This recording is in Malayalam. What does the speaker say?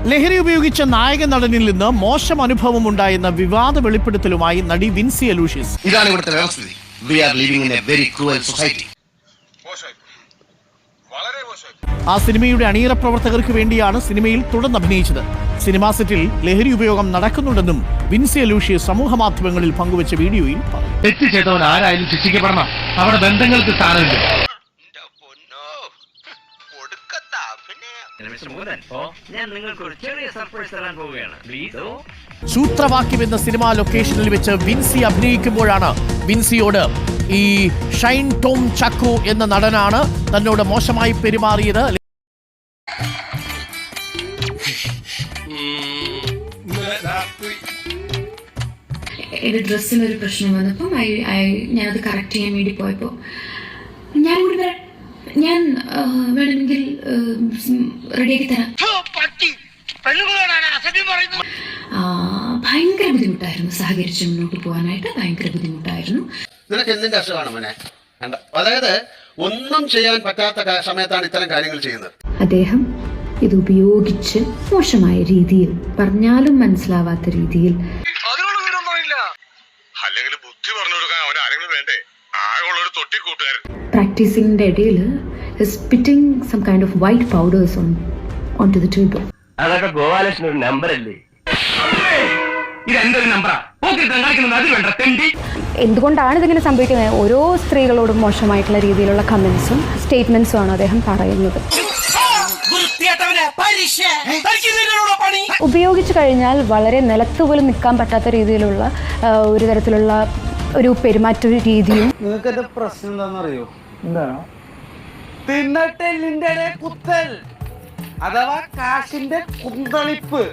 ലഹരി ഉപയോഗിച്ച നായക നടനിൽ നിന്ന് മോശം അനുഭവം ഉണ്ടായെന്ന വിവാദ വെളിപ്പെടുത്തലുമായി നടി വിൻസി അലൂഷ്യസ്. ഇതാണ് ഇവിടുത്തെ വ്യവസ്ഥിതി. We are living in a very cruel society. ആ സിനിമയുടെ അണിയറ പ്രവർത്തകർക്ക് വേണ്ടിയാണ് സിനിമയിൽ തുടർന്ന് അഭിനയിച്ചത്. സിനിമാ സെറ്റിൽ ലഹരി ഉപയോഗം നടക്കുന്നുണ്ടെന്നും വിൻസി അലൂഷ്യസ് സമൂഹ മാധ്യമങ്ങളിൽ പങ്കുവച്ച വീഡിയോയിൽ പറഞ്ഞു. തെറ്റ് ചെയ്തവൻ ആരായാലും ശിക്ഷിക്കപ്പെടണം. അവിടെ ബന്ധങ്ങൾക്ക് സ്ഥാനമില്ല. ഞാൻ നിങ്ങൾക്ക് ഒരു ചെറിയ സർപ്രൈസ് തരാൻ പോവുകയാണ്. പ്ലീസ്. സൂത്രവാക്യം എന്ന സിനിമാ ലൊക്കേഷനിൽ വെച്ച് വിൻസി അഭിനയിക്കുമ്പോഴാണ് വിൻസിയോട് ഈ ഷൈൻ ടോം ചക്കോ എന്ന നടനാണ് തന്നോട് മോശമായി പെരുമാറിയത്. എൻ്റെ ഡ്രസ്സിനൊരു പ്രശ്നം വന്നപ്പം ഞാനത് കറക്റ്റ് ചെയ്യാൻ വേണ്ടി പോയപ്പോൾ ഞാൻ വേണമെങ്കിൽ റെഡിയാക്കി തരാം. ഭയങ്കര ബുദ്ധിമുട്ടായിരുന്നു, സഹകരിച്ച് മുന്നോട്ട് പോകാനായിട്ട് ഭയങ്കര ബുദ്ധിമുട്ടായിരുന്നു. നിനക്ക് എന്തിന്റെ അസുഖമാണ് മോനെ? അതായത് ഒന്നും ചെയ്യാൻ പറ്റാത്ത സമയത്താണ് ഇത്തരം കാര്യങ്ങൾ ചെയ്യുന്നത്. അദ്ദേഹം ഇത് ഉപയോഗിച്ച് മോശമായ രീതിയിൽ, പറഞ്ഞാലും മനസ്സിലാവാത്ത രീതിയിൽ പ്രാക്ടീസിംഗിന്റെ ഇടയിൽ spitting some kind of white powders on to the table. അതൊക്കെ ഗോപാലകൃഷ്ണൻ ഒരു നമ്പർ അല്ലേ? എന്തുകൊണ്ടാണ് ഇതിങ്ങനെ സംഭവിക്കുന്നത്? ഓരോ സ്ത്രീകളോടും മോശമായിട്ടുള്ള രീതിയിലുള്ള കമന്റ്സും സ്റ്റേറ്റ്മെന്റ്സും ആണ് അദ്ദേഹം പറയുന്നത്. ഉപയോഗിച്ചു കഴിഞ്ഞാൽ വളരെ നിലത്തുപോലും നിൽക്കാൻ പറ്റാത്ത രീതിയിലുള്ള ഒരു തരത്തിലുള്ള ഒരു പെരുമാറ്റ രീതിയും. നിങ്ങൾക്ക് എന്റെ പ്രശ്നം എന്താണെന്നറിയോ? എന്താ? തിന്നട്ടെല്ലിന്റെ കുത്തൽ അഥവാ കാശിന്റെ കുന്തളിപ്പ്.